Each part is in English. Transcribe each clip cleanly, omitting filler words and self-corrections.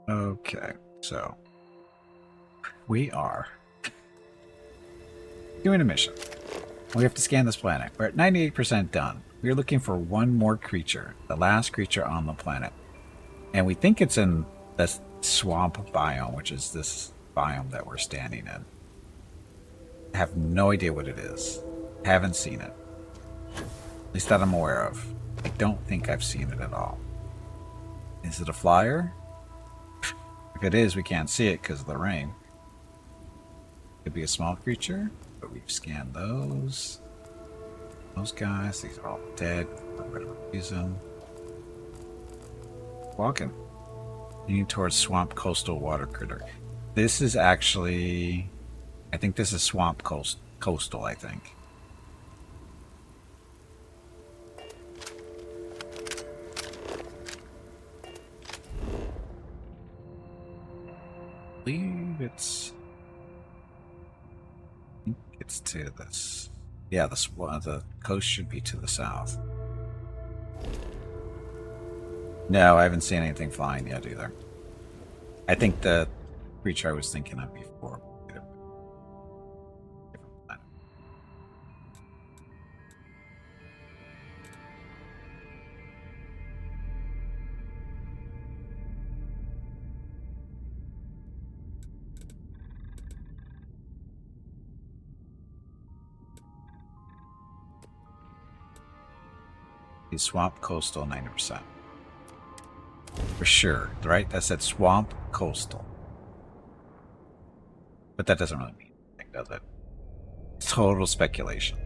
Okay, so we are doing a mission. We have to scan this planet. We're at 98% done. We're looking for one more creature, the last creature on the planet. And we think it's in this swamp biome, which is this biome that we're standing in. I have no idea what it is. Haven't seen it. At least that I'm aware of. I don't think I've seen it at all. Is it a flyer? If it is, we can't see it because of the rain. Could be a small creature, but we've scanned those. Those guys, these are all dead for whatever reason. Walking. Leaning towards swamp coastal water critter. This is actually, I think this is swamp coastal, I think. I believe it's, I think it's to this. Yeah, the coast should be to the south. No, I haven't seen anything flying yet either. I think the creature I was thinking of before. The swamp coastal 90%. For sure, right? That said swamp coastal. But that doesn't really mean anything, does it? It's total speculation.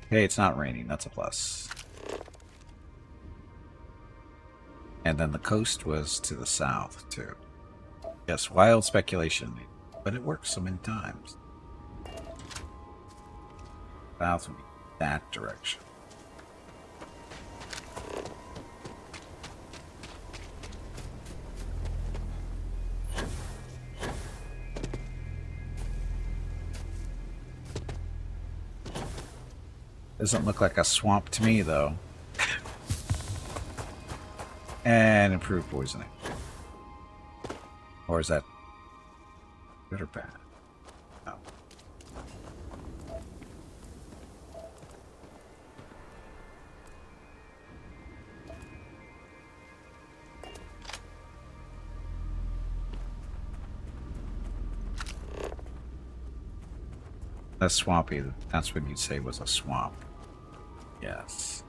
Hey, it's not raining. That's a plus. And then the coast was to the south, too. Yes, wild speculation. But it works so many times. South would be that direction. Doesn't look like a swamp to me, though. And improved poisoning. Or is that good or bad? No. That's swampy. That's what you'd say was a swamp. Yes.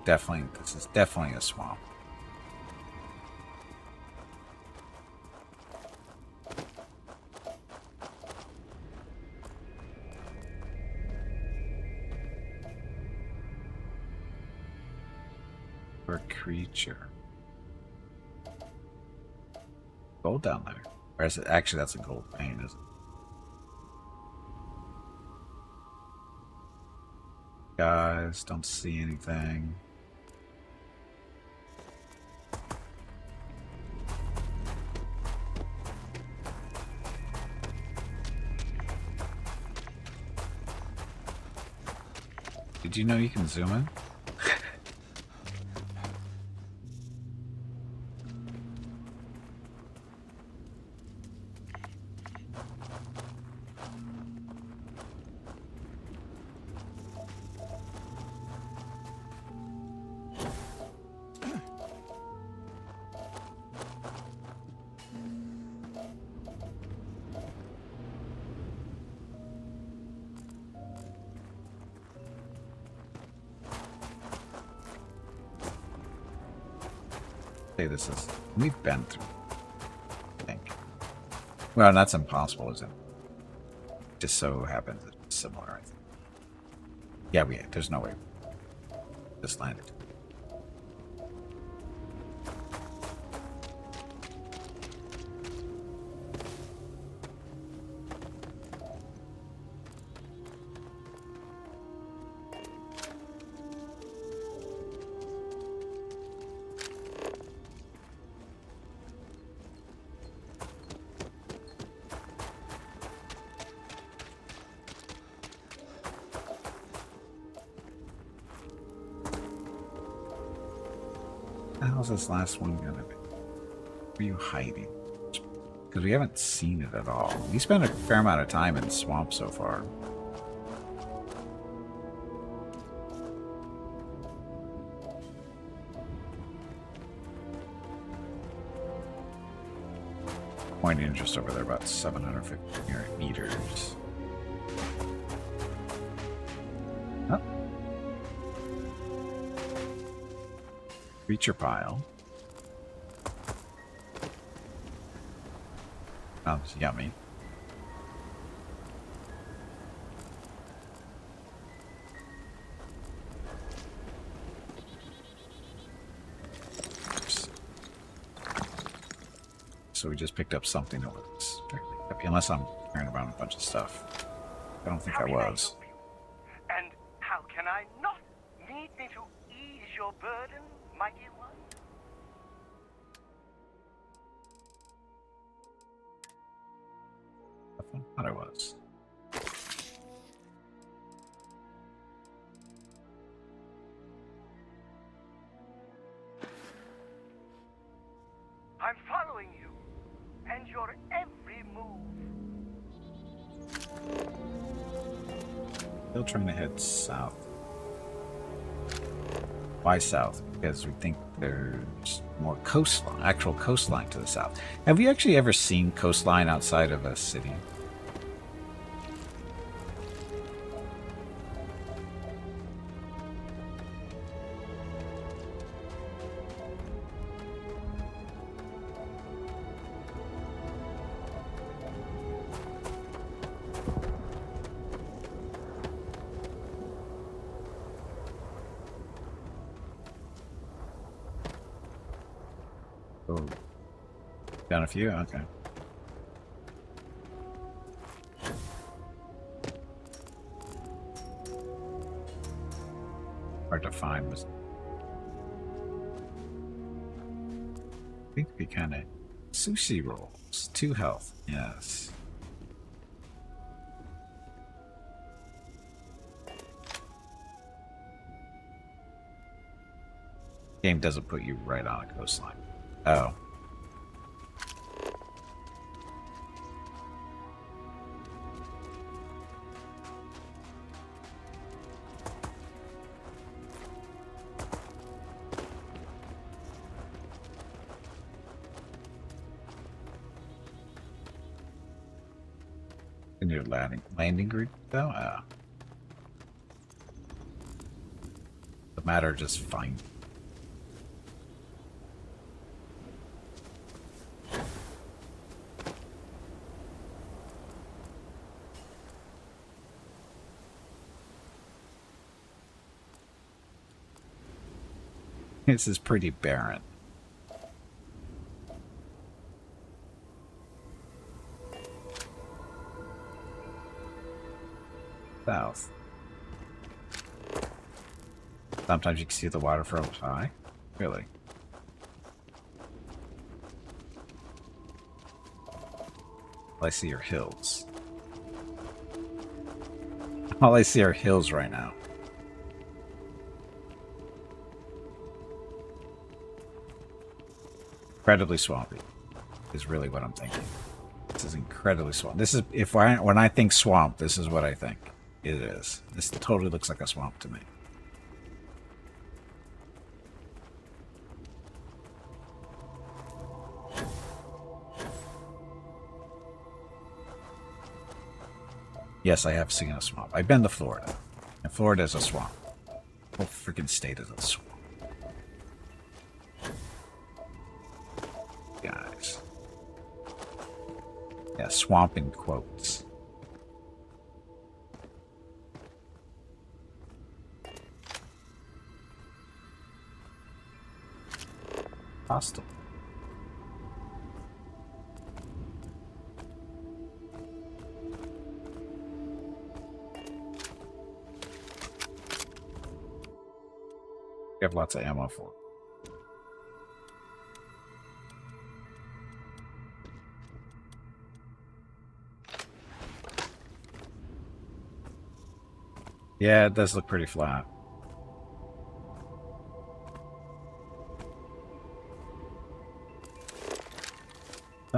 Definitely, this is definitely a swamp. For a creature. Gold down there. Or is it actually that's a gold vein, isn't it? Guys, don't see anything. Did you know you can zoom in? Say this is we've been through, I think. Well, that's impossible, is it? Just so happens it's similar, I think. Yeah, there's no way. Just landed. How's this last one gonna be? Where are you hiding? Because we haven't seen it at all. We spent a fair amount of time in the swamp so far. Pointing just over there, about 750 meters. Oh. Creature pile. Sounds yummy. So we just picked up something that was fairly heavy, unless I'm carrying around a bunch of stuff. I don't think I was. And how can I not? Need me to ease your burden, mighty one? I thought I was. I'm following you, and your every move. Still trying to head south. Why south? Because we think there's more coastline, actual coastline to the south. Have you actually ever seen coastline outside of a city? Oh, down a few? Okay. Hard to find. Was I think we kind of sushi rolls. 2 health. Yes. Game doesn't put you right on a coastline. Oh. In your landing group, though? The matter just fine. This is pretty barren. South. Sometimes you can see the water from high. Really? All I see are hills. All I see are hills right now. Incredibly swampy is really what I'm thinking. This is incredibly swamp. This is when I think swamp, this is what I think it is. This totally looks like a swamp to me. Yes, I have seen a swamp. I've been to Florida, and Florida is a swamp. The whole freaking state is a swamp. Guys. Yeah, swamp in quotes. Hostile. We have lots of ammo for it. Yeah, it does look pretty flat.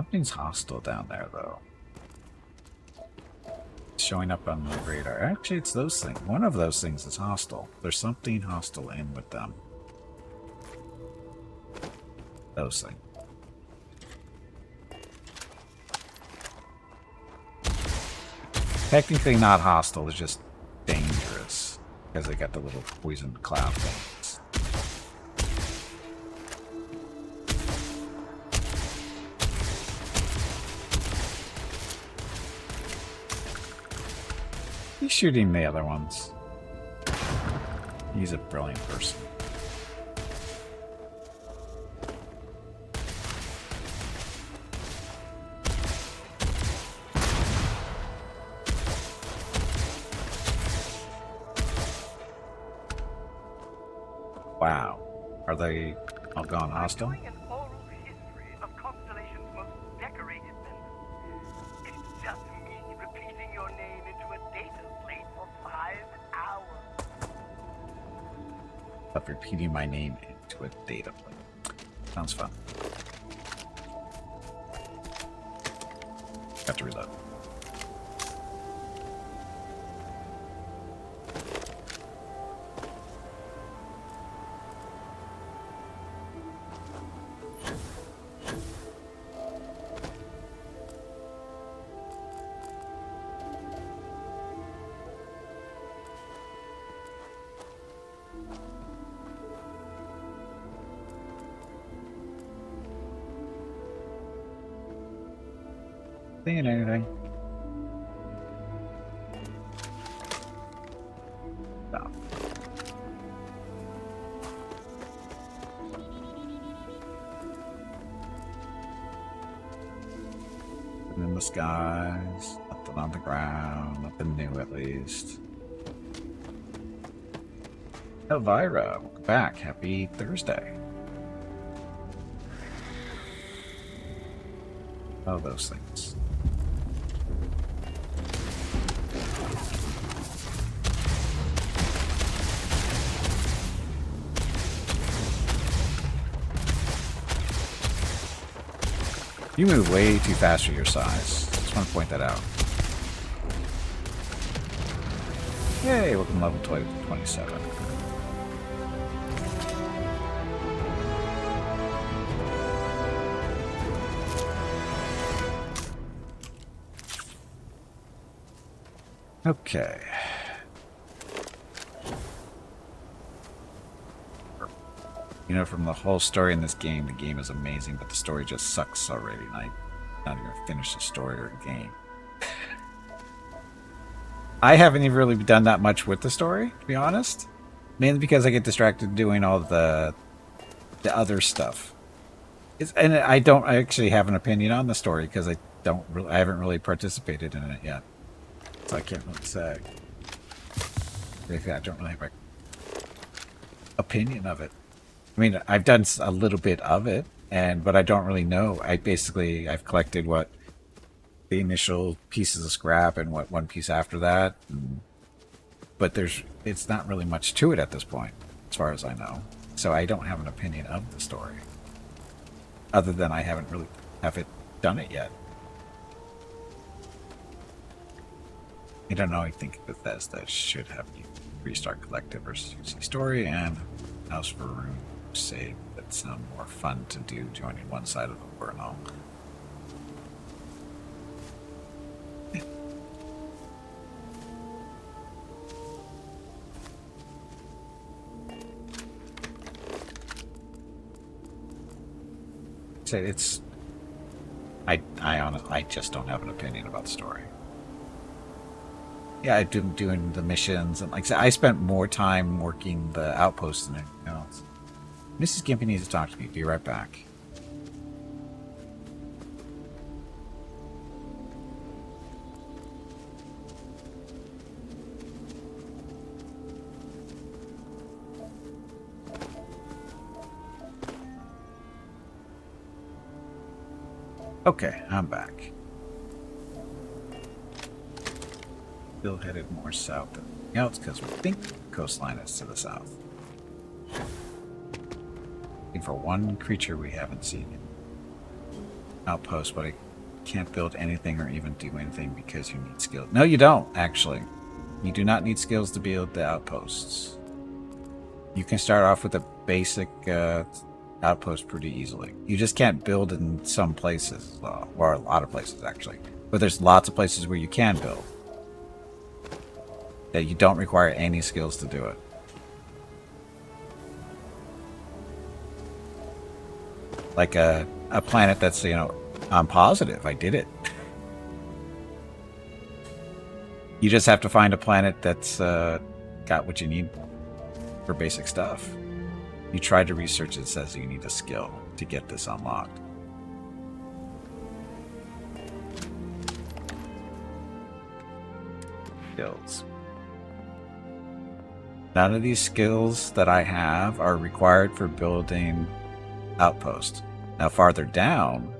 Something's hostile down there, though. It's showing up on the radar. Actually, it's those things. One of those things is hostile. There's something hostile in with them. Those things. Technically not hostile, it's just dangerous. Because they got the little poison cloud things. He's shooting the other ones. He's a brilliant person. Wow. Are they all gone hostile? I'm doing an oral history of Constellation's most decorated members. It's just me repeating your name into a data plate for 5 hours. Of repeating my name into a data plate. Sounds fun. Got to reload. Seeing anything? No. Nothing in the skies, nothing on the ground, nothing new at least. Elvira, welcome back. Happy Thursday. Oh, those things. You move way too fast for your size. Just want to point that out. Yay, welcome to level 27. Okay. You know, from the whole story in this game, the game is amazing, but the story just sucks already. And I'm not even finished the story or game. I haven't even really done that much with the story, to be honest. Mainly because I get distracted doing all the other stuff. And I actually have an opinion on the story because I haven't really participated in it yet. So I can't really say. I don't really have an opinion of it. I mean, I've done a little bit of it, but I don't really know. I've collected what the initial pieces of scrap and what one piece after that. But it's not really much to it at this point, as far as I know. So I don't have an opinion of the story. Other than I haven't done it yet. I don't know. I think Bethesda should have you restart collective versus UC story and house for room save. That sound more fun to do joining one side of the war and all. I just don't have an opinion about the story. Yeah, I've been doing the missions, and like I said, I spent more time working the outposts than anything else. Mrs. Gimpy needs to talk to me. Be right back. Okay, I'm back. Still headed more south than anything else because we think the coastline is to the south. Looking for one creature we haven't seen yet. outpost, but I can't build anything or even do anything because you need skills. No, you don't, actually. You do not need skills to build the outposts. You can start off with a basic outpost pretty easily. You just can't build in some places, or a lot of places, actually. But there's lots of places where you can build. That you don't require any skills to do it. Like a planet that's, you know, I'm positive I did it. You just have to find a planet that's got what you need for basic stuff. You try to research, it says you need a skill to get this unlocked. Skills. None of these skills that I have are required for building outposts. Now farther down,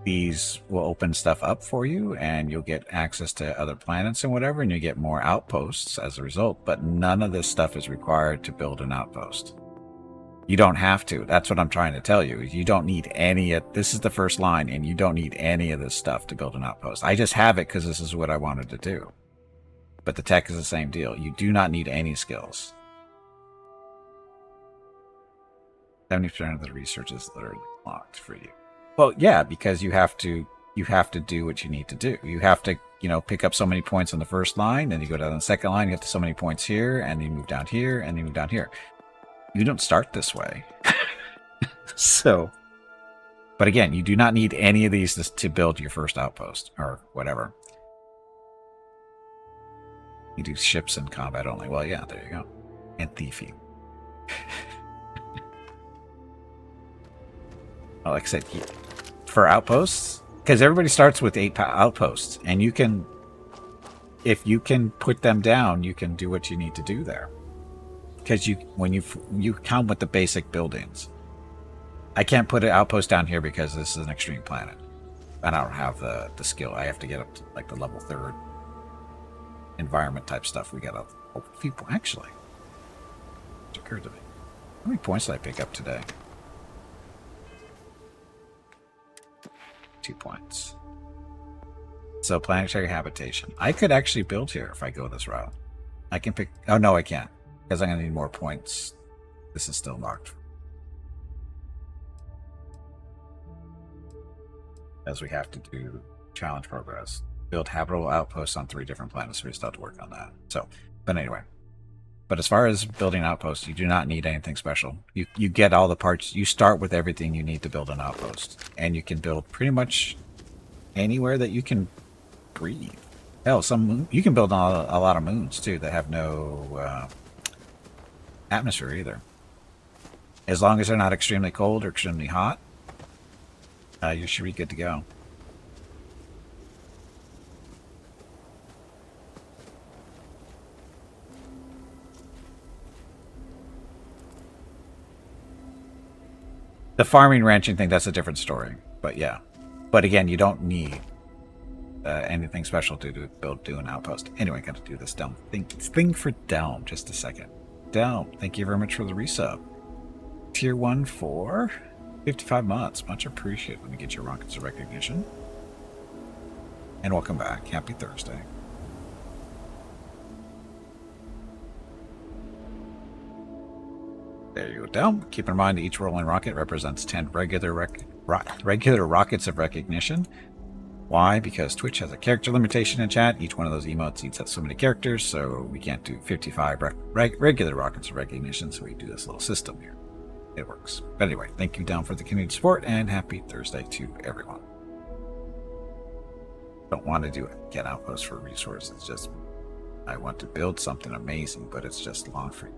these will open stuff up for you and you'll get access to other planets and whatever, and you get more outposts as a result, but none of this stuff is required to build an outpost. You don't have to. That's what I'm trying to tell you. You don't need any of this. Is the first line, and you don't need any of this stuff to build an outpost. I just have it because this is what I wanted to do. But the tech is the same deal. You do not need any skills. 70% of the research is literally locked for you. Well, yeah, because you have to do what you need to do. You have to, you know, pick up so many points on the first line, then you go down the second line, you get to so many points here, and you move down here, and you move down here. You don't start this way. So, but again, you do not need any of these to build your first outpost or whatever. You do ships in combat only. Well, yeah, there you go. And thiefing. Well, like I said, for outposts, because everybody starts with 8 outposts, and you can, if you can put them down, you can do what you need to do there. Because when you count with the basic buildings, I can't put an outpost down here because this is an extreme planet, and I don't have the skill. I have to get up to like the level 3rd environment type stuff. We got a few points actually. It occurred to me. How many points did I pick up today? 2 points. So planetary habitation. I could actually build here if I go this route. I can pick. Oh no, I can't. Because I'm going to need more points. This is still locked. As we have to do challenge progress. Build habitable outposts on 3 different planets. So we still have to work on that. So, but anyway. But as far as building outposts, you do not need anything special. You get all the parts. You start with everything you need to build an outpost. And you can build pretty much anywhere that you can breathe. Hell, you can build on a lot of moons too that have no atmosphere either. As long as they're not extremely cold or extremely hot, you should be good to go. The farming ranching thing, that's a different story. But yeah. But again, you don't need anything special to do an outpost. Anyway, got to do this Delm thing for Delm. Just a second. Delm, thank you very much for the resub. Tier 1 for 55 months. Much appreciated. Let me get your rockets of recognition. And welcome back. Happy Thursday. There you go, Delm. Keep in mind that each rolling rocket represents 10 regular rockets of recognition. Why? Because Twitch has a character limitation in chat. Each one of those emotes eats up so many characters, so we can't do 55 regular rockets of recognition, so we do this little system here. It works. But anyway, thank you, Down, for the community support, and happy Thursday to everyone. Don't want to get outposts for resources. Just I want to build something amazing, but it's just long for you.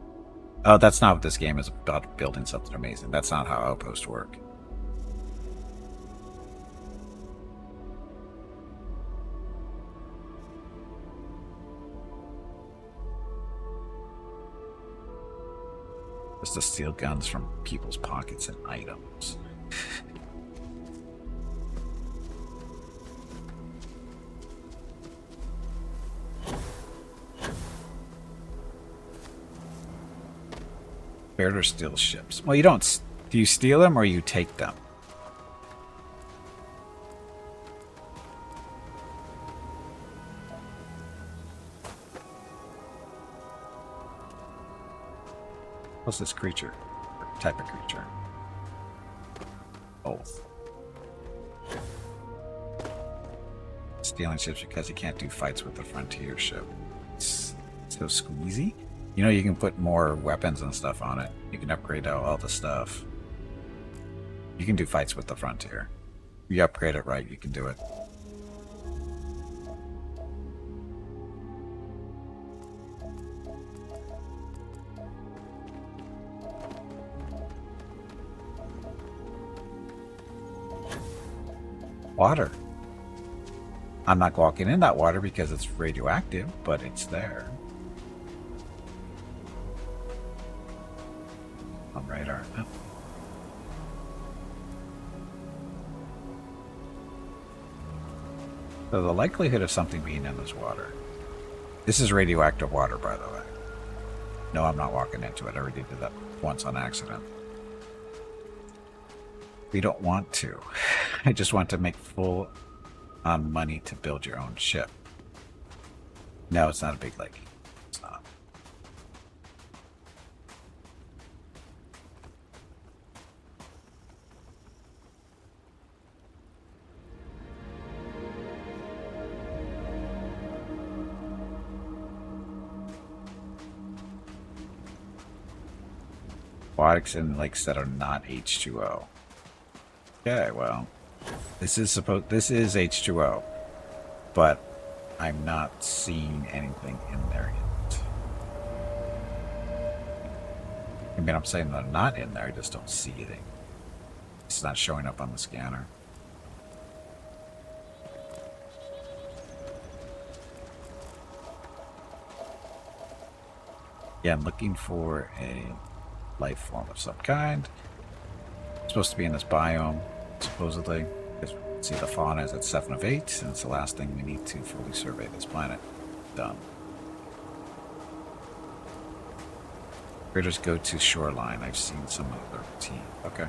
Oh, that's not what this game is about, building something amazing. That's not how outposts work. Just to steal guns from people's pockets and items. Bear to steal ships. Well, you don't. Do you steal them or you take them? What's this creature? Or type of creature? Both. Stealing ships because you can't do fights with the frontier ship. It's so squeezy. You know, you can put more weapons and stuff on it. You can upgrade out all the stuff. You can do fights with the frontier. If you upgrade it right, you can do it. Water. I'm not walking in that water because it's radioactive, but it's there. On radar. Oh. So the likelihood of something being in this water. This is radioactive water, by the way. No, I'm not walking into it. I already did that once on accident. We don't want to. I just want to make full money to build your own ship. No, it's not a big lake. It's not. Aquatics in lakes that are not H2O. Okay, well, this is H2O, but I'm not seeing anything in there yet. I mean, I'm saying they're not in there, I just don't see anything. It's not showing up on the scanner. Yeah, I'm looking for a life form of some kind. It's supposed to be in this biome, supposedly. Because we can see the fauna is at 7 of 8, and it's the last thing we need to fully survey this planet. Done. Critters go to shoreline. I've seen some of their routine. Okay.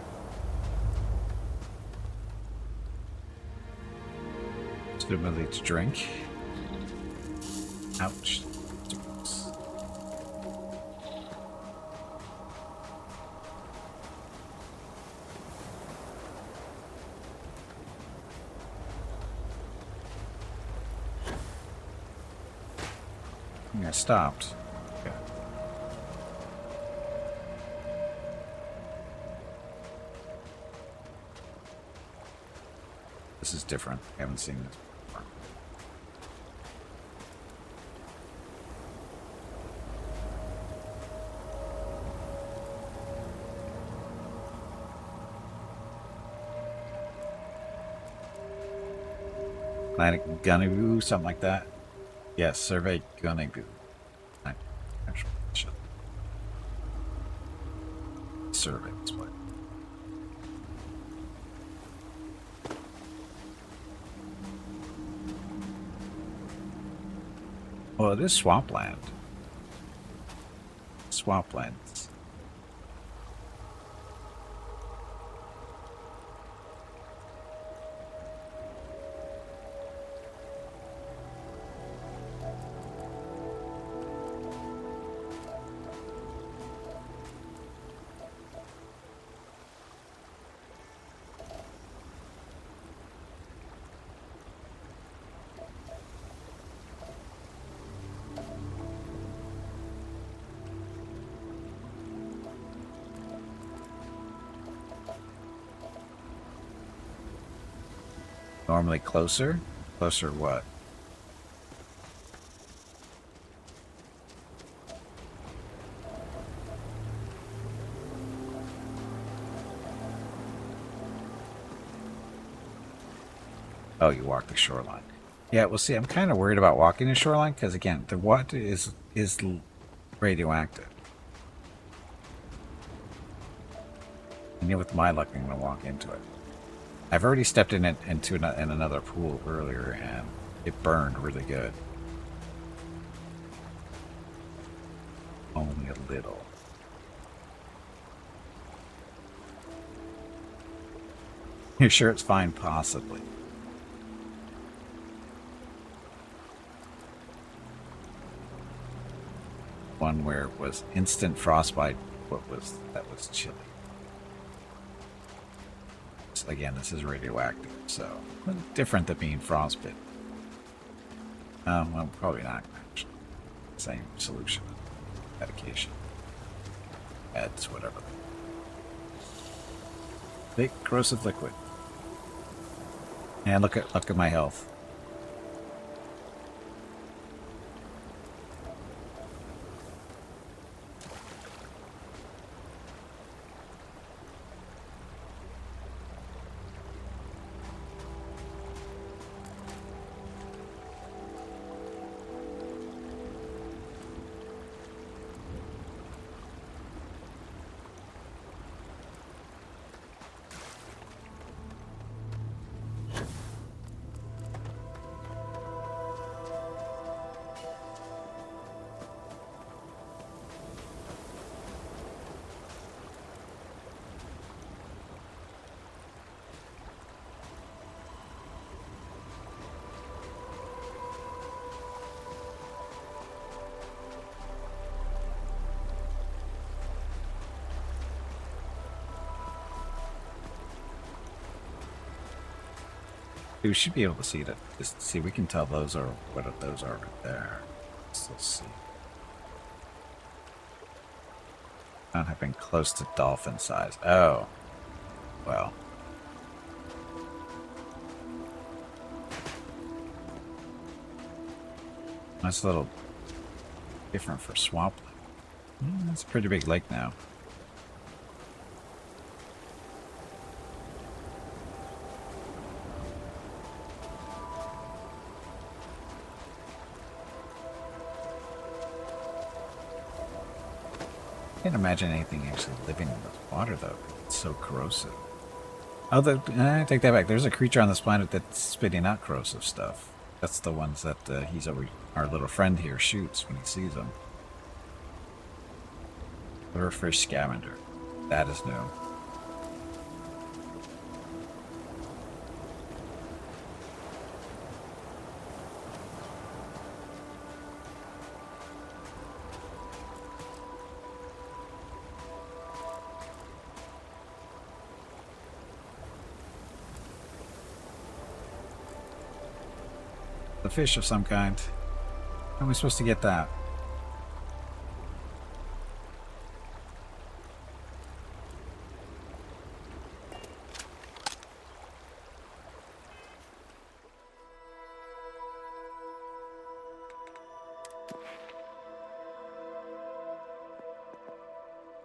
Suitability to drink. Ouch. I stopped. Okay. This is different. I haven't seen this before. Planet Gunaboo, something like that. Yes, survey Gunaboo. Survey this way. Well, it is swampland. Swamplands. Normally closer? Closer what? Oh, you walk the shoreline. Yeah, well, see, I'm kind of worried about walking the shoreline because, again, the water is radioactive. And with my luck, I'm going to walk into it. I've already stepped in another pool earlier, and it burned really good. Only a little. You're sure it's fine? Possibly. One where it was instant frostbite What was that? Was chilly. So again, this is radioactive, so different than being frostbitten. Well, probably not actually. Same solution, medication, meds, whatever. Big corrosive liquid. And look at my health. We should be able to see that. Just see, we can tell those are what those are right there. Let's see. Not have been close to dolphin size. Oh, well. That's a little different for swamp. That's a pretty big lake now. I can't imagine anything actually living in the water, though. It's so corrosive. Although, I take that back. There's a creature on this planet that's spitting out corrosive stuff. That's the ones that our little friend here shoots when he sees them. Lure-fish scavenger. That is new. A fish of some kind. How are we supposed to get that?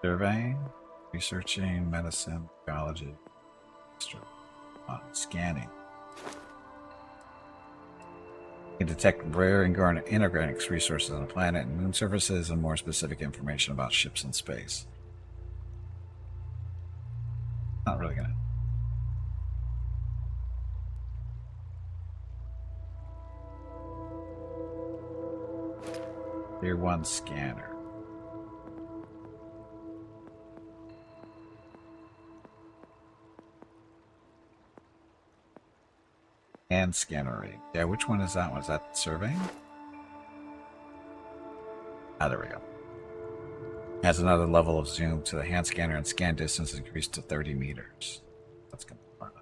Surveying, researching, medicine, biology, scanning. Can detect rare inorganic resources on the planet and moon surfaces and more specific information about ships in space. Not really gonna. Tier 1 scanner. And scanner rate. Yeah, which one is that one? Is that surveying? Ah, there we go. Has another level of zoom to the hand scanner and scan distance increased to 30 meters. That's gonna be fun.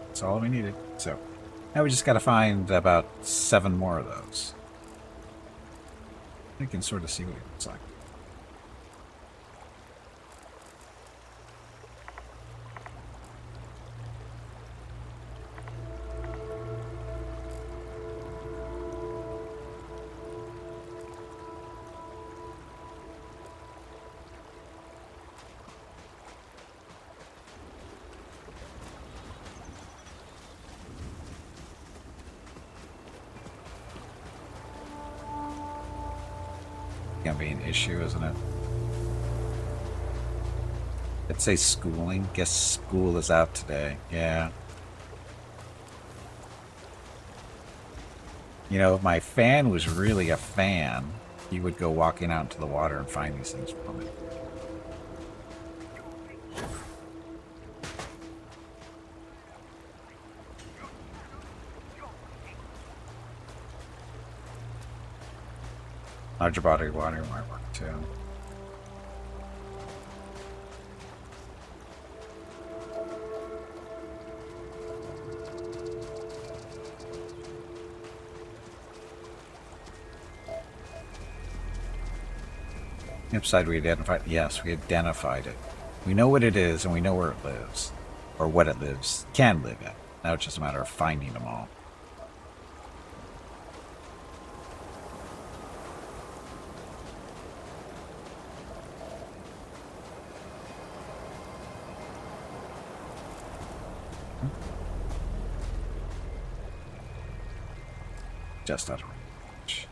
That's all we needed. So now we just got to find about 7 more of those. You can sort of see what it looks like. Gonna be an issue, isn't it? Let's say schooling. Guess school is out today. Yeah. You know, if my fan was really a fan, he would go walking out into the water and find these things for me. Larger body of water might work too. Upside we identified. Yes, we identified it. We know what it is and we know where it lives. Or what it lives, can live in. Now it's just a matter of finding them all. Just out of reach.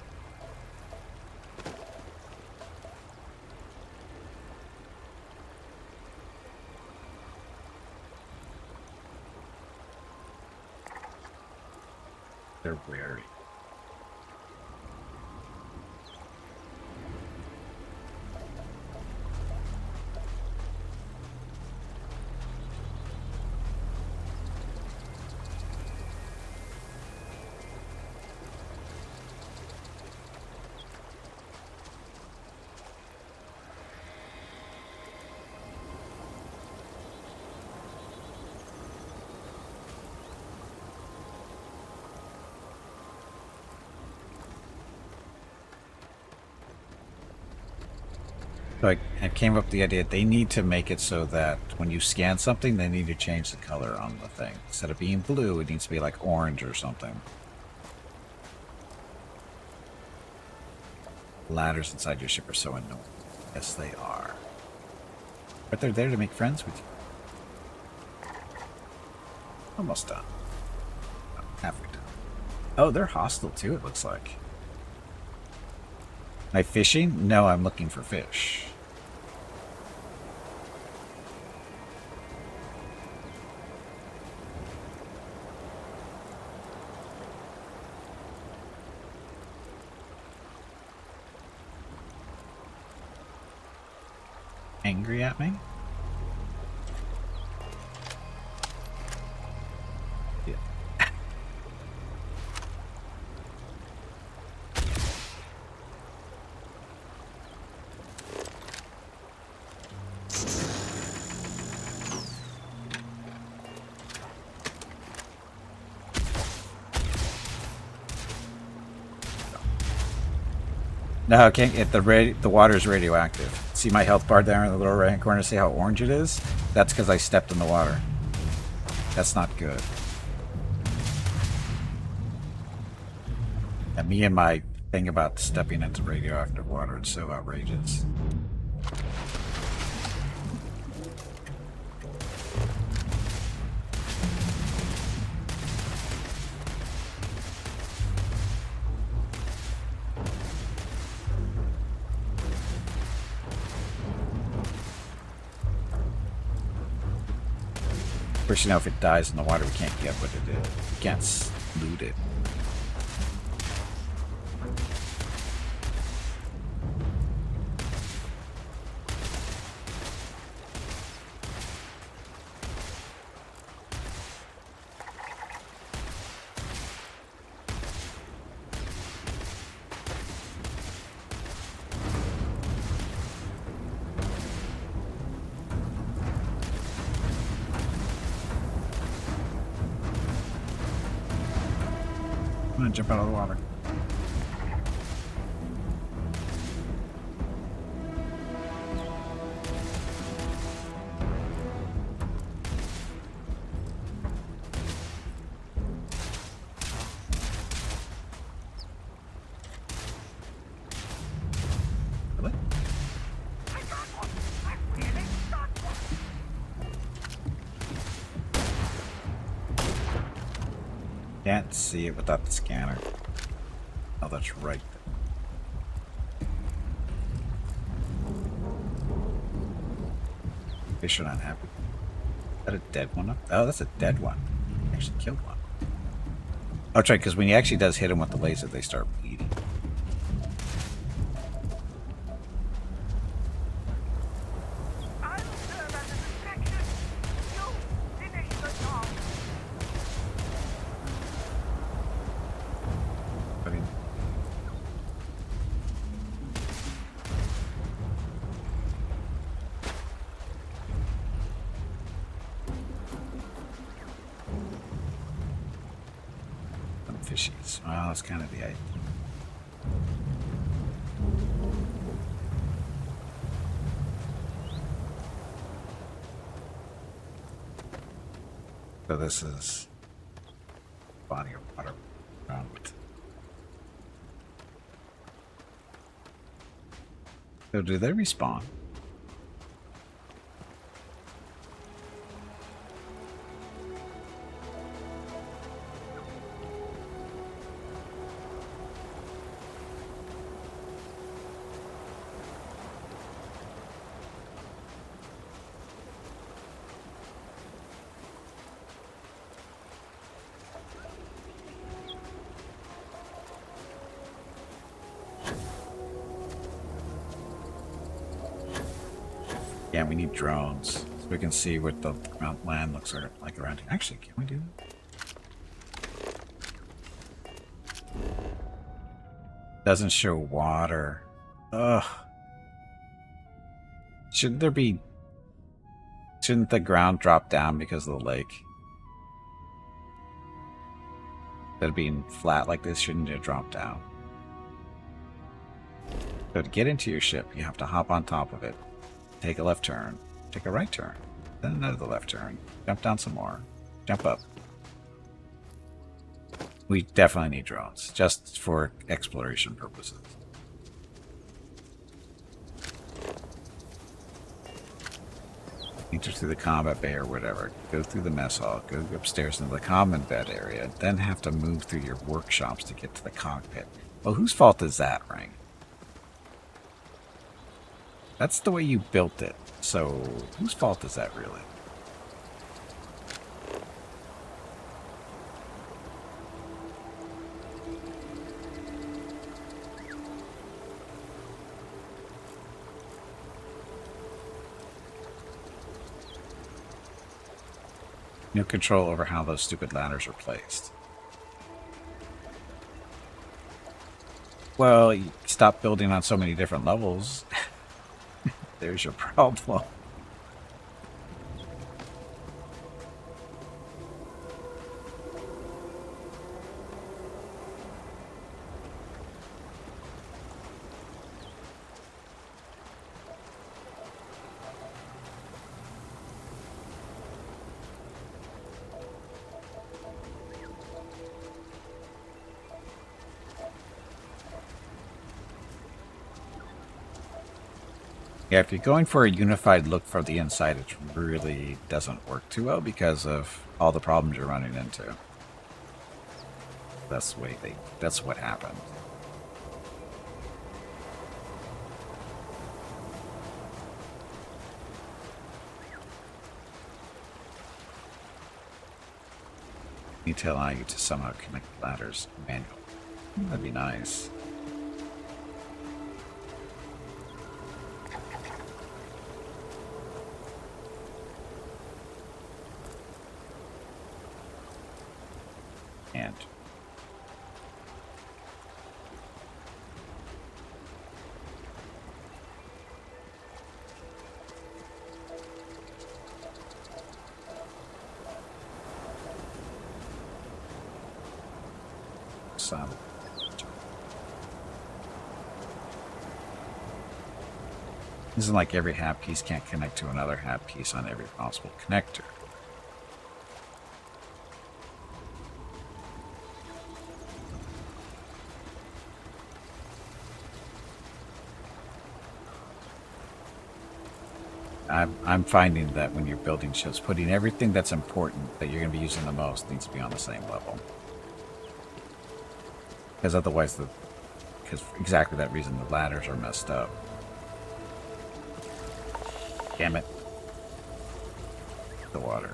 They're wary. So I came up with the idea they need to make it so that when you scan something, they need to change the color on the thing. Instead of being blue, it needs to be like orange or something. Ladders inside your ship are so annoying. Yes, they are. But they're there to make friends with you. Almost done. Oh, halfway done. Oh, they're hostile too, it looks like. Am I fishing? No, I'm looking for fish. Angry at me? Yeah. No, I can't get the water's radioactive. See my health bar there in the lower right hand corner? See how orange it is? That's because I stepped in the water. That's not good. And me and my thing about stepping into radioactive water, it's so outrageous. Of course, you know, if it dies in the water, we can't get what it is. We can't loot it. I'm gonna jump out of the water. Really? I got one. I really got one. Can't see it without the scanner. Oh, that's right. Fish are not happy. Is that a dead one? Oh, that's a dead one. Actually killed one. Oh, that's right, because when he actually does hit them with the laser, they start bleeding. I'll serve as a distraction. You finish the job. I mean, fishies. Well, that's kind of the idea. So this is body of water around with. So do they respawn? Yeah, we need drones so we can see what the land looks like around here. Actually, can we do that? Doesn't show water. Ugh. Shouldn't there be... Shouldn't the ground drop down because of the lake? Instead of being flat like this, shouldn't it drop down? So to get into your ship, you have to hop on top of it. Take a left turn, take a right turn, then another left turn, jump down some more, jump up. We definitely need drones, just for exploration purposes. Enter through the combat bay or whatever, go through the mess hall, go upstairs into the common bed area, then have to move through your workshops to get to the cockpit. Well, whose fault is that, Ring? That's the way you built it. So, whose fault is that really? No control over how those stupid ladders are placed. Well, you stop building on so many different levels. There's your problem. Yeah, if you're going for a unified look for the inside, it really doesn't work too well because of all the problems you're running into. That's what happened. Need to allow you to somehow connect ladders manually. That'd be nice. And some. Isn't like every hat piece can't connect to another hat piece on every possible connector. I'm finding that when you're building ships, putting everything that's important that you're going to be using the most needs to be on the same level. Because otherwise, because for exactly that reason, the ladders are messed up. Damn it. The water.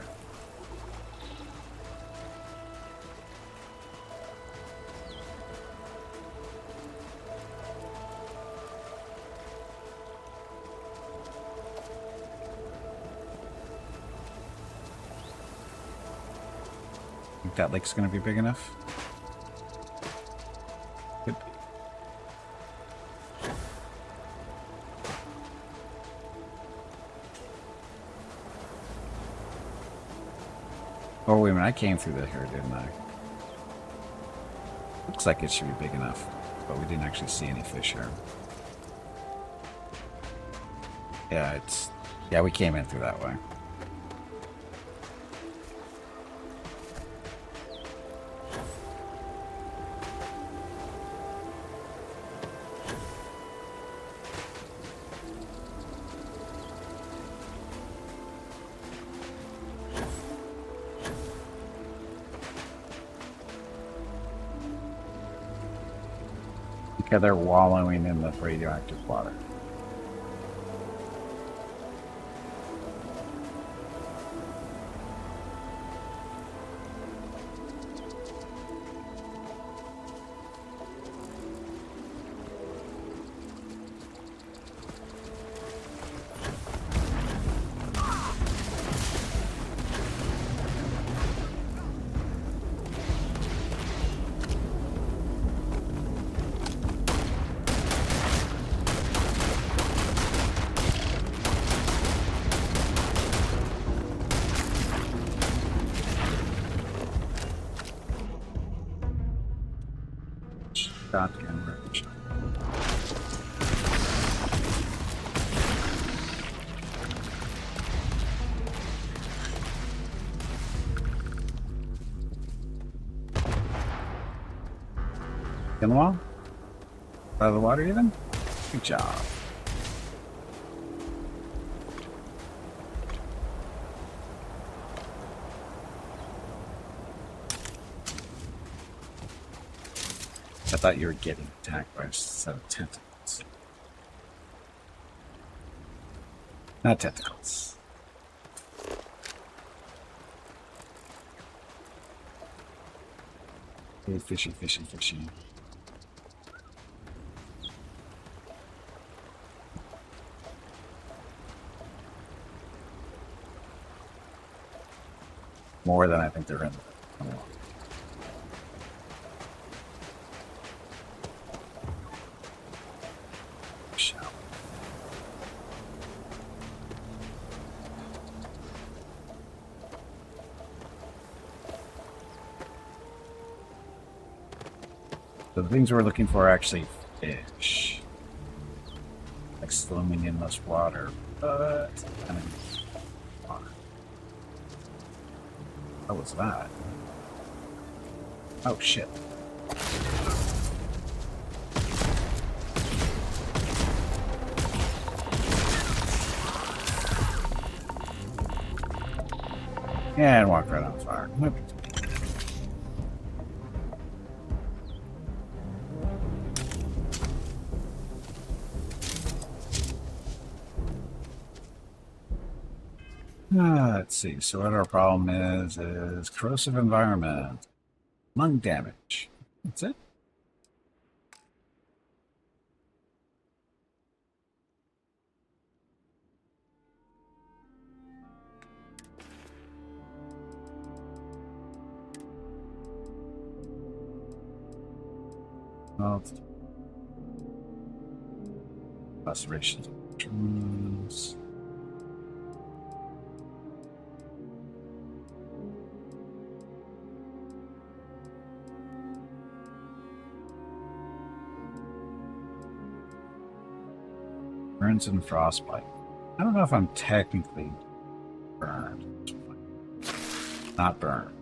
Think that lake's going to be big enough? Could be. Oh, wait a minute. I came through here, didn't I? Looks like it should be big enough, but we didn't actually see any fish here. Yeah, yeah, we came in through that way. Because they're wallowing in the radioactive water. Shotgun range. In the wall? Out of the water even? Good job. I thought you were getting attacked by a set of tentacles. Not tentacles. Hey, fishy, fishy, fishy. More than I think they're in the water. So the things we're looking for are actually fish. Like swimming in this water, but kind of water. What was that? Oh shit. And walk right on fire. Let's see. So what our problem is corrosive environment, lung damage. That's it. Well, lacerations of mushrooms. Burns and frostbite. I don't know if I'm technically burned. Not burned.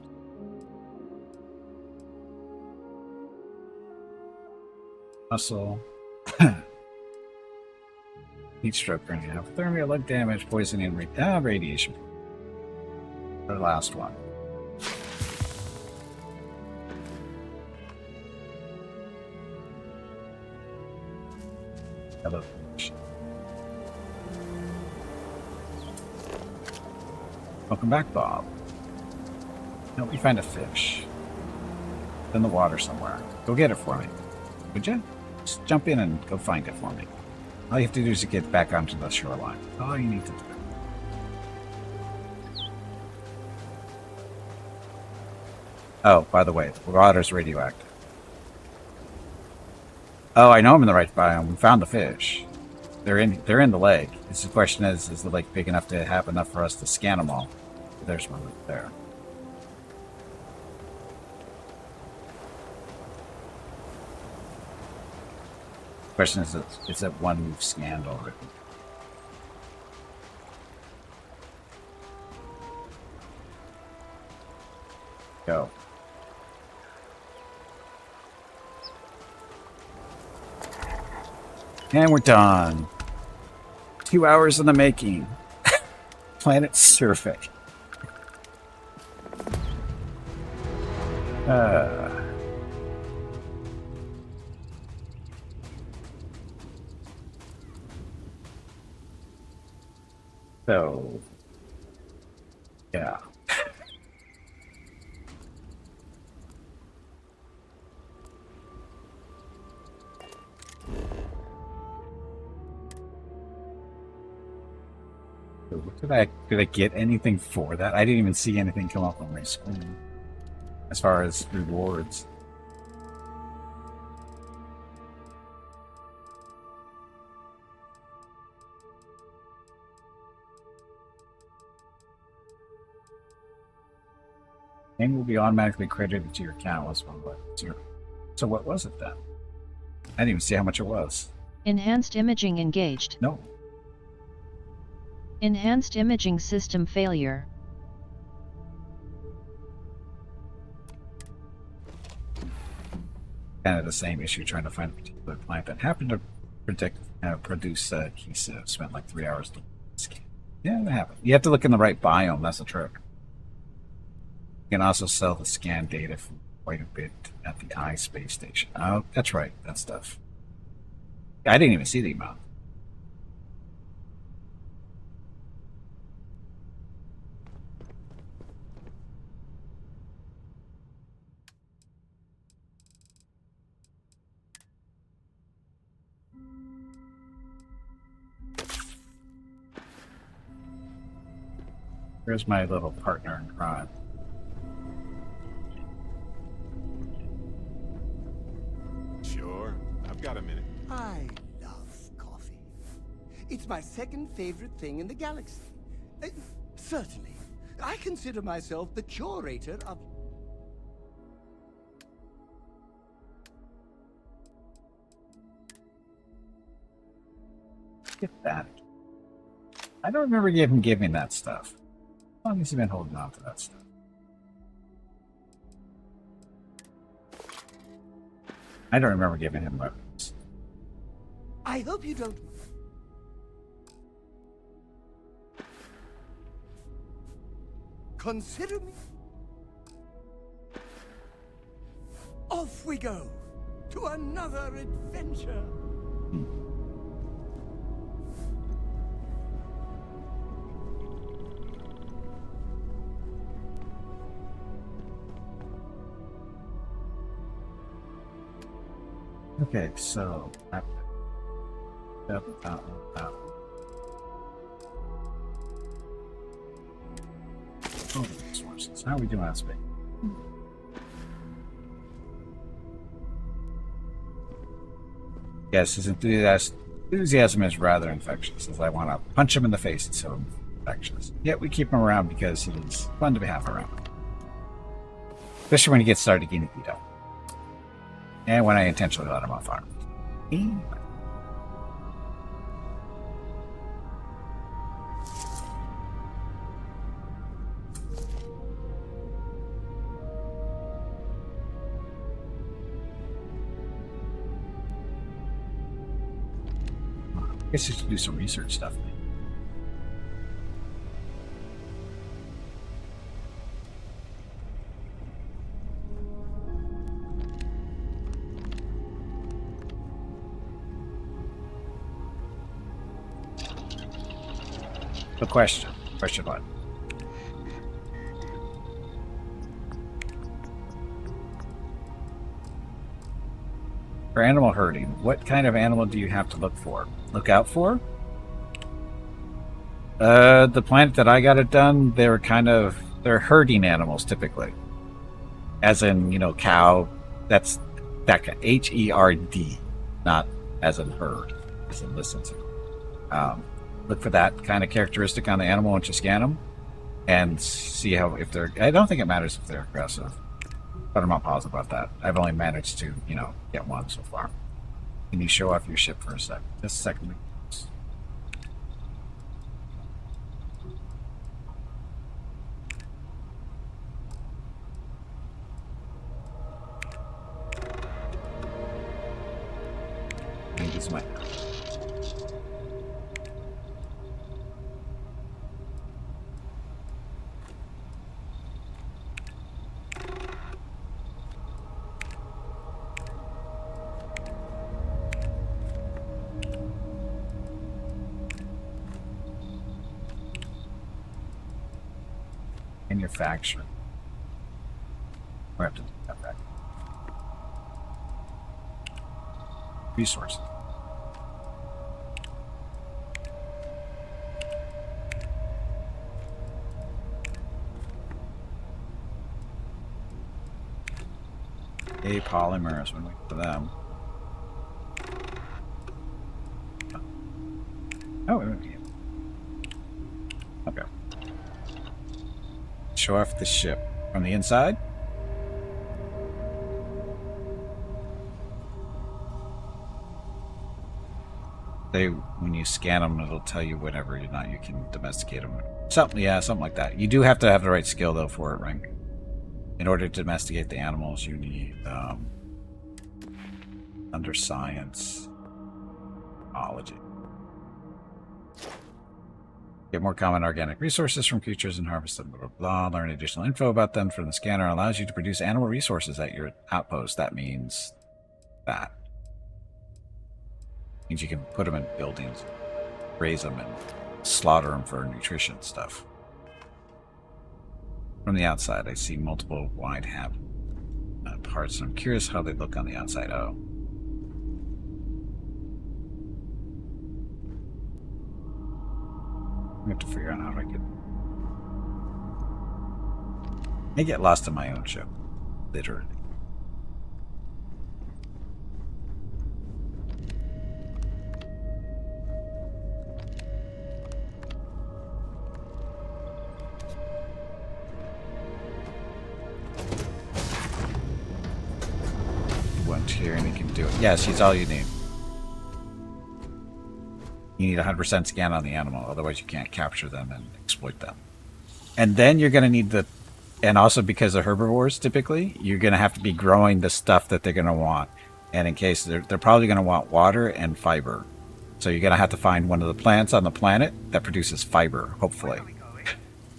Muscle. Heat stroke, burning, hypothermia, leg damage, poisoning, and radiation. The last one. Hello. Welcome back, Bob. Help me find a fish. It's in the water somewhere. Go get it for me. Would you? Just jump in and go find it for me. All you have to do is to get back onto the shoreline. All you need to do. Oh, by the way, the water's radioactive. Oh, I know I'm in the right biome. We found the fish. They're in the lake. The question is the lake big enough to have enough for us to scan them all? There's one right there. Question is it one we've scanned already? Go. And we're done. 2 hours in the making. Planet survey. So, yeah. So what did I get anything for that? I didn't even see anything come up on my screen as far as rewards. Name will be automatically credited to your account. So what was it then? I didn't even see how much it was. Enhanced imaging engaged. No. Enhanced imaging system failure. Kind of the same issue trying to find a particular plant that happened to produce adhesive. Spent like 3 hours to scan. Yeah, that happened. You have to look in the right biome. That's the trick. You can also sell the scan data for quite a bit at the I space station. Oh, that's right. That stuff. I didn't even see the amount. Here's my little partner in crime. Sure, I've got a minute. I love coffee. It's my second favorite thing in the galaxy. Certainly. I consider myself the curator of... Get that. I don't remember him giving that stuff. How long has he been holding on to that stuff? I don't remember giving him weapons. I hope you don't... Consider me... Off we go to another adventure. Okay, so that one. Oh, resources. How are we doing on space? Yes, his enthusiasm is rather infectious, as I want to punch him in the face. It's so infectious. Yet we keep him around because he's fun to have around. Especially when he gets started getting beat up. And when I intentionally let him off farm. I guess you should do some research stuff. The question. Question one. For animal herding, what kind of animal do you have to look out for? The planet that I got it done, they're herding animals typically. As in, cow. That's that HERD, not as in herd, as in listen to. Look for that kind of characteristic on the animal once you scan them, and see if they're. I don't think it matters if they're aggressive, but I'm not positive about that. I've only managed to, get one so far. Can you show off your ship for a sec? Just a second. Maybe it's my. Manufacturing. We have to do that back. Resources. A polymers when we get to them. Oh, okay. Show off the ship from the inside. When you scan them, it'll tell you whenever you're not. You can domesticate them. Something like that. You do have to have the right skill though for it, right? In order to domesticate the animals, you need under science, biology. Get more common organic resources from creatures and harvest them, blah, blah, blah. Learn additional info about them from the scanner. Allows you to produce animal resources at your outpost. That means that. Means you can put them in buildings, raise them, and slaughter them for nutrition stuff. From the outside, I see multiple wide hab parts, and I'm curious how they look on the outside. Oh. I have to figure out how to get. I get lost in my own ship, literally. One here, and he can do it. Yes, he's all you need. You need 100% scan on the animal, otherwise you can't capture them and exploit them. And then you're going to need the... And also because of herbivores, typically, you're going to have to be growing the stuff that they're going to want. And in case they're probably going to want water and fiber. So you're going to have to find one of the plants on the planet that produces fiber, hopefully.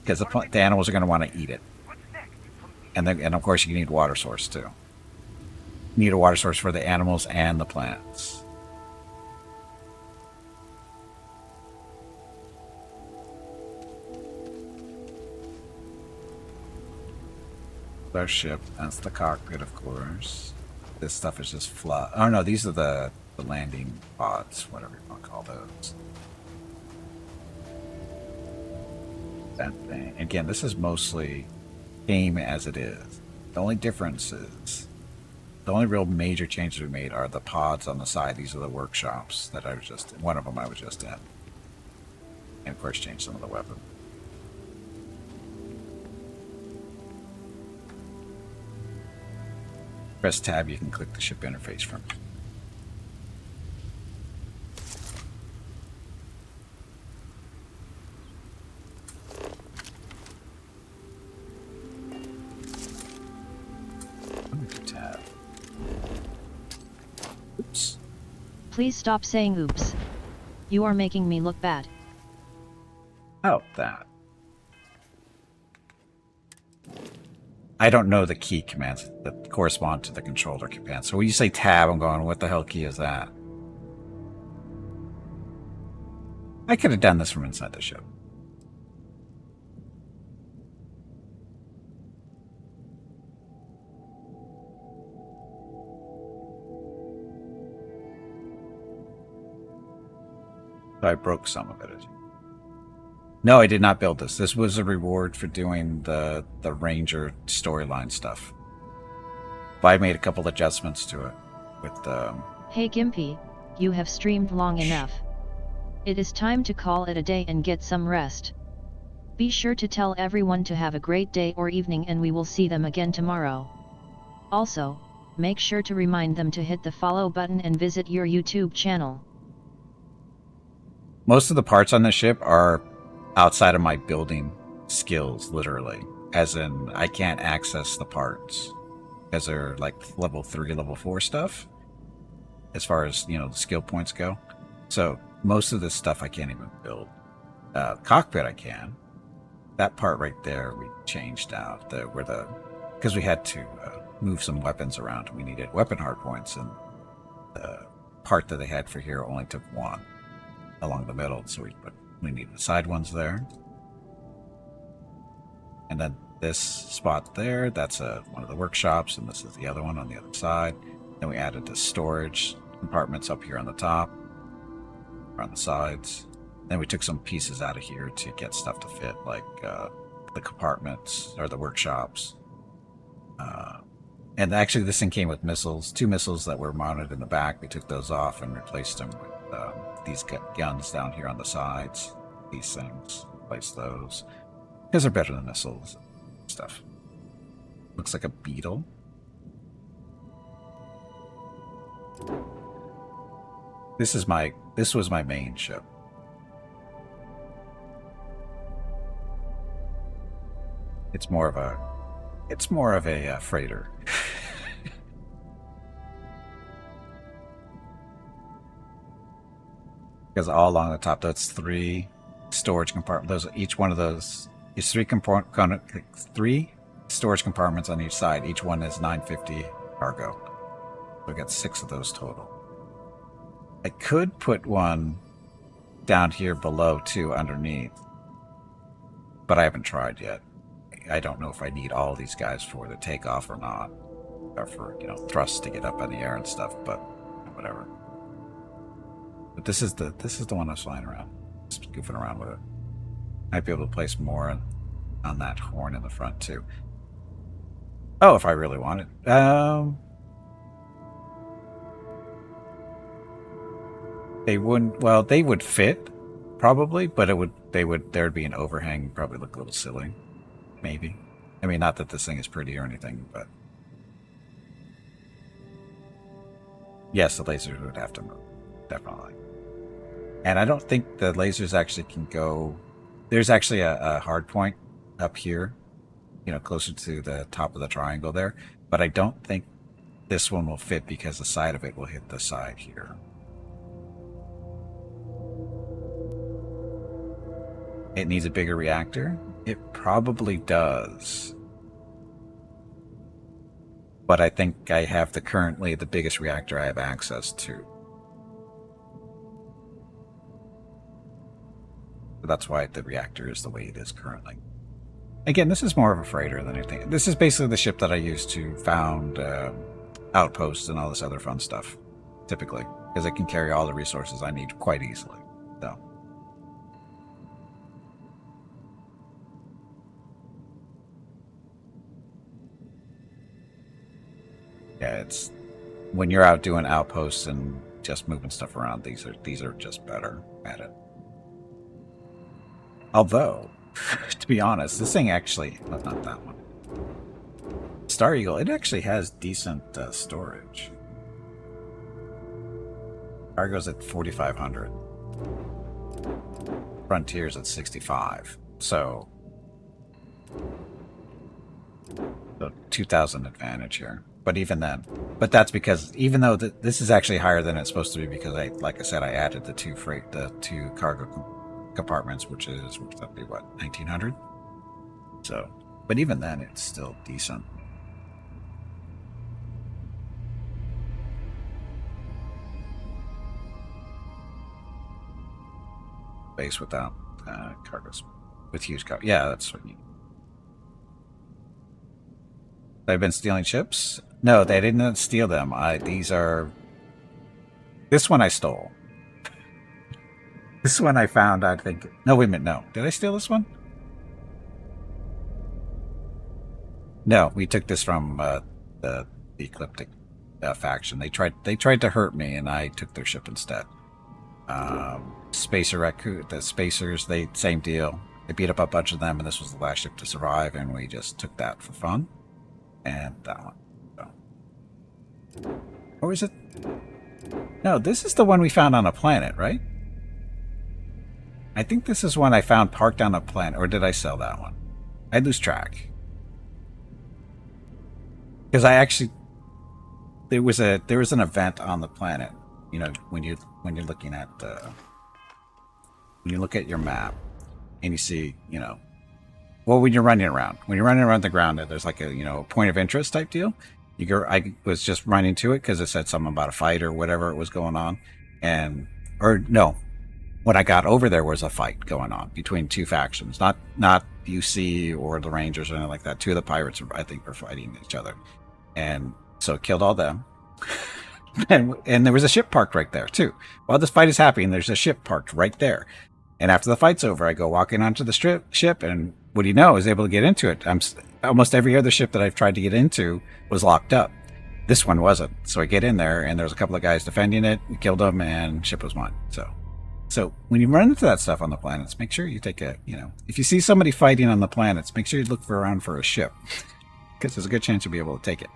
Because the animals are going to want to eat it. And of course you need water source too. You need a water source for the animals and the plants. Our ship. That's the cockpit, of course. This stuff is just fluff. Oh no, these are the landing pods, whatever you want to call those. That thing. Again, this is mostly game as it is. The only difference is, the only real major changes we made are the pods on the side. These are the workshops that I was just in. One of them I was just in. And of course changed some of the weapons. Press tab, you can click the ship interface from it. Tab. Oops. Please stop saying oops. You are making me look bad. Oh, that. I don't know the key commands that correspond to the controller commands. So when you say tab, I'm going, what the hell key is that? I could have done this from inside the ship. So I broke some of it. No, I did not build this. This was a reward for doing the Ranger storyline stuff. But I made a couple adjustments to it with Hey Gimpy, you have streamed long enough. It is time to call it a day and get some rest. Be sure to tell everyone to have a great day or evening, and we will see them again tomorrow. Also, make sure to remind them to hit the follow button and visit your YouTube channel. Most of the parts on the ship are outside of my building skills, literally. As in, I can't access the parts because they're like level 3, level 4 stuff, as far as, you know, the skill points go. So most of this stuff I can't even build. Cockpit I can. That part right there we changed out, because we had to move some weapons around. We needed weapon hard points, and the part that they had for here only took 1 along the middle, so we needed the side ones there. And then this spot there, that's one of the workshops, and this is the other one on the other side. Then we added the storage compartments up here on the top, around the sides. Then we took some pieces out of here to get stuff to fit, like the compartments or the workshops. And actually this thing came with missiles, 2 missiles that were mounted in the back. We took those off and replaced them with these guns down here on the sides. These things, replace those, because they're better than missiles and stuff. Looks like a beetle. This was my main ship. It's more of a freighter. Because all along the top, that's 3 storage compartments. Each one of those is 3 storage compartments on each side. Each one is 950 cargo. So we got 6 of those total. I could put one down here below too, underneath, but I haven't tried yet. I don't know if I need all these guys for the takeoff or not, or for, you know, thrust to get up in the air and stuff. But whatever. But this is the one I was flying around, just goofing around with it. Might be able to place more on that horn in the front too. Oh, if I really wanted. They wouldn't. Well, they would fit, probably, but there'd be an overhang. Probably look a little silly, maybe. I mean, not that this thing is pretty or anything, but yes, the lasers would have to move, definitely. And I don't think the lasers actually can go. There's actually a hard point up here, you know, closer to the top of the triangle there. But I don't think this one will fit because the side of it will hit the side here. It needs a bigger reactor? It probably does. But I think I have currently the biggest reactor I have access to. So that's why the reactor is the way it is currently. Again, this is more of a freighter than anything. This is basically the ship that I use to found outposts and all this other fun stuff, typically, because it can carry all the resources I need quite easily. So. Yeah, it's when you're out doing outposts and just moving stuff around, these are just better at it. Although, to be honest, this thing actually, not that one. Star Eagle, it actually has decent storage. Cargo's at 4,500. Frontier's at 65. So 2,000 advantage here. But even then, that's because even though this is actually higher than it's supposed to be, because like I said, I added the two cargo compartments, which would that be what, 1,900? So, but even then, it's still decent. Base without cargoes, with huge cargo. Yeah, that's what you need. They've been stealing ships? No, they didn't steal them. This one I stole. This one I found, I think. No, wait a minute, no. Did I steal this one? No, we took this from the Ecliptic faction. They tried to hurt me, and I took their ship instead. The Spacers, same deal. They beat up a bunch of them, and this was the last ship to survive, and we just took that for fun. And that one. So. Or is it? No, this is the one we found on a planet, right? I think this is one I found parked on a planet. Or did I sell that one? I lose track. Because I actually... There was an event on the planet. You know, when you're looking at... when you look at your map and you see, you know... Well, when you're running around. When you're running around the ground, there's like a, you know, point of interest type deal. You go, I was just running to it because it said something about a fight or whatever it was going on. Or no, when I got over there was a fight going on between two factions. Not UC or the Rangers or anything like that. Two of the pirates, I think, were fighting each other. And so it killed all them. and there was a ship parked right there, too. While this fight is happening, there's a ship parked right there. And after the fight's over, I go walking onto the ship, and what do you know, I was able to get into it. Almost every other ship that I've tried to get into was locked up. This one wasn't. So I get in there, and there's a couple of guys defending it. We killed them, and ship was mine. So when you run into that stuff on the planets, make sure you take a, you know, if you see somebody fighting on the planets, make sure you look around for a ship, because there's a good chance you'll be able to take it.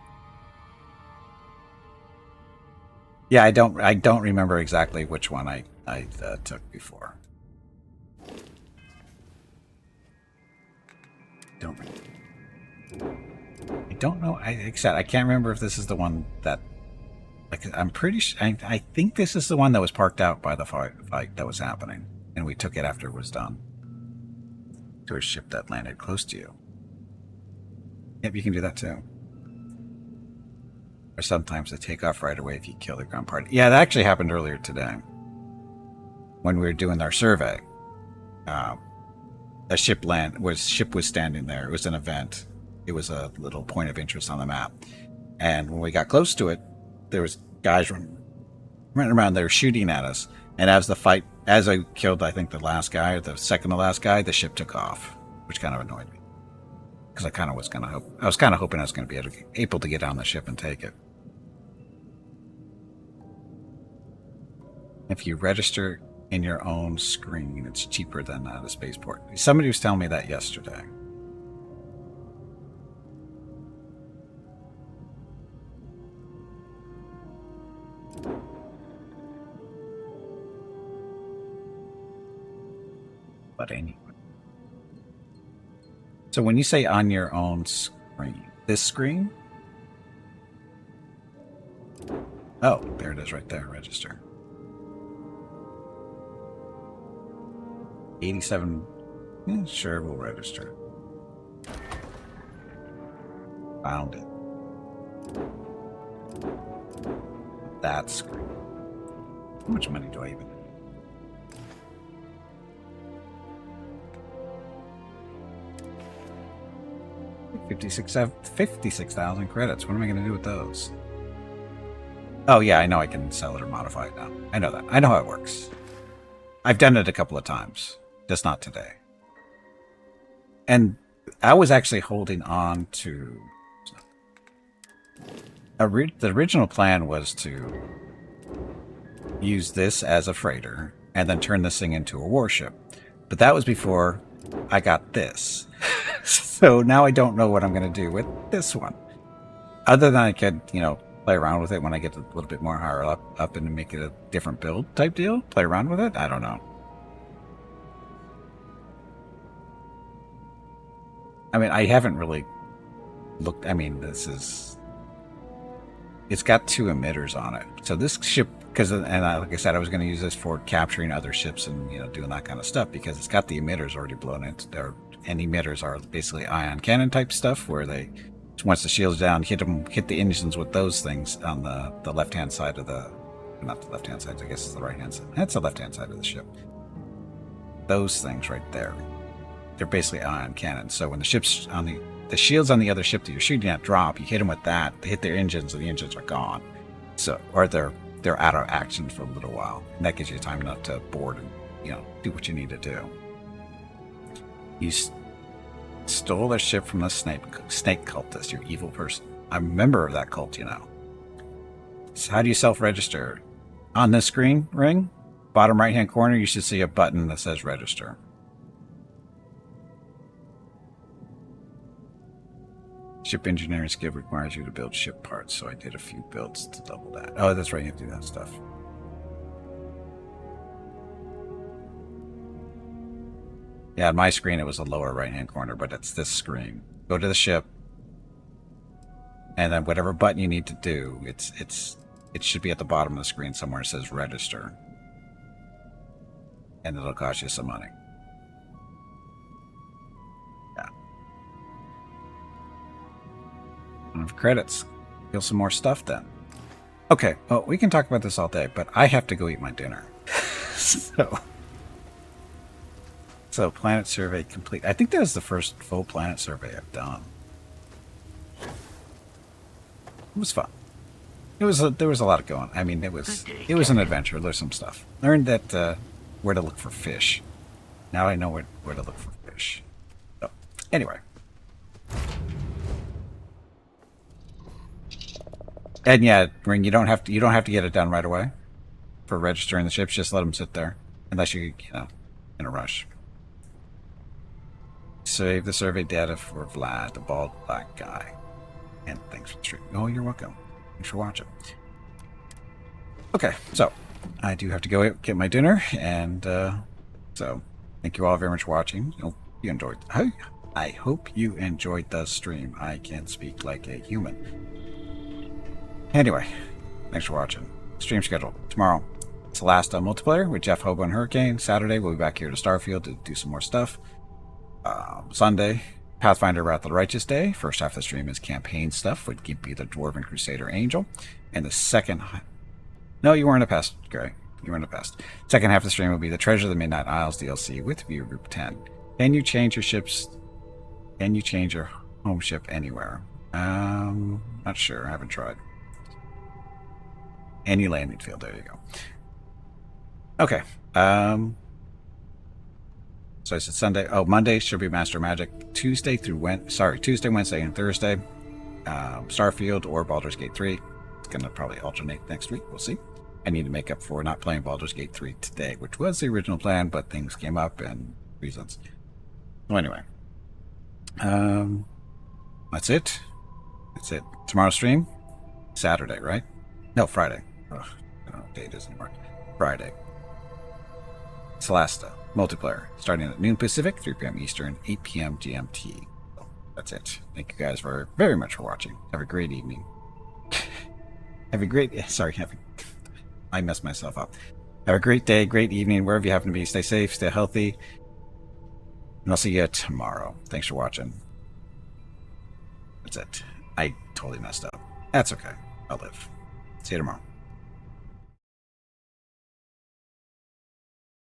Yeah, I don't remember exactly which one I took before. I don't know. I can't remember if this is the one that, like, I'm pretty sure. I think this is the one that was parked out by the fight that was happening, and we took it after it was done. To a ship that landed close to you. Yep, you can do that too. Or sometimes they take off right away if you kill the ground party. Yeah, that actually happened earlier today when we were doing our survey. A ship was standing there. It was an event. It was a little point of interest on the map. And when we got close to it, there was guys running around there shooting at us. And as I killed, I think, the last guy, or the second to last guy, the ship took off, which kind of annoyed me. Because I was kind of hoping I was going to be able to get on the ship and take it. If you register in your own screen, it's cheaper than at a spaceport. Somebody was telling me that yesterday. But anyway. So when you say on your own screen, this screen? Oh, there it is right there, register. 87. Yeah, sure, we'll register. Found it. That screen. How much money do I even have? $56,000 credits. What am I going to do with those? Oh, yeah, I know I can sell it or modify it now. I know that. I know how it works. I've done it a couple of times. Just not today. And I was actually holding on to... the original plan was to use this as a freighter and then turn this thing into a warship. But that was before I got this. So now I don't know what I'm going to do with this one. Other than I could, you know, play around with it when I get a little bit more higher up and make it a different build type deal. Play around with it. I don't know. I mean, I haven't really looked. I mean, it's got two emitters on it. So this ship, like I said, I was going to use this for capturing other ships and, you know, doing that kind of stuff because it's got the emitters already blown into there. And emitters are basically ion cannon type stuff where they, once the shield's down, hit the engines with those things on the left-hand side of not the left-hand side, I guess it's the right-hand side. That's the left-hand side of the ship. Those things right there. They're basically ion cannons. So when the ship's on the shields on the other ship that you're shooting at drop, you hit them with that, they hit their engines, and the engines are gone. So, or they're out of action for a little while. And that gives you time enough to board and, you know, do what you need to do. You stole a ship from the snake cultist, you evil person. I'm a member of that cult, you know. So how do you self-register? On this screen ring, bottom right-hand corner, you should see a button that says register. Ship engineering skill requires you to build ship parts, so I did a few builds to double that. Oh, that's right, you have to do that stuff. Yeah, on my screen it was the lower right-hand corner, but it's this screen. Go to the ship, and then whatever button you need to do, it should be at the bottom of the screen somewhere. It says register, and it'll cost you some money. Yeah. And for credits, feel some more stuff then. Okay, well, we can talk about this all day, but I have to go eat my dinner. So planet survey complete. I think that was the first full planet survey I've done. It was fun. There was a lot going. I mean, it was an adventure. There's some stuff. Learned that where to look for fish. Now I know where to look for fish. So anyway, and yeah, Ring, you don't have to get it done right away for registering the ships. Just let them sit there, unless you in a rush. Save the survey data for Vlad, the bald black guy. And thanks for the stream. Oh, you're welcome. Thanks for watching. Okay, so I do have to go get my dinner, and so thank you all very much for watching. Hope you enjoyed. I hope you enjoyed the stream. I can speak like a human. Anyway, thanks for watching. Stream schedule tomorrow. It's the last multiplayer with Jeff Hobo and Hurricane. Saturday we'll be back here to Starfield to do some more stuff. Sunday, Pathfinder Wrath of the Righteous Day. First half of the stream is campaign stuff with Gimpy the Dwarven Crusader Angel. And the second... No, you weren't a pest, Gray. You weren't a pest. Second half of the stream will be the Treasure of the Midnight Isles DLC with Viewer Group 10. Can you change your ships... Can you change your home ship anywhere? Not sure. I haven't tried. Any landing field. There you go. Okay. So I said Sunday. Oh, Monday should be Master Magic. Tuesday, Wednesday, and Thursday. Starfield or Baldur's Gate 3. It's going to probably alternate next week. We'll see. I need to make up for not playing Baldur's Gate 3 today, which was the original plan, but things came up and reasons. So anyway. That's it. That's it. Tomorrow's stream? Saturday, right? No, Friday. Ugh, I don't know what day it is anymore. Friday. Celesta. Multiplayer. Starting at noon Pacific, 3 p.m. Eastern, 8 p.m. GMT. So that's it. Thank you guys very much for watching. Have a great evening. I messed myself up. Have a great day, great evening, wherever you happen to be. Stay safe, stay healthy. And I'll see you tomorrow. Thanks for watching. That's it. I totally messed up. That's okay. I'll live. See you tomorrow.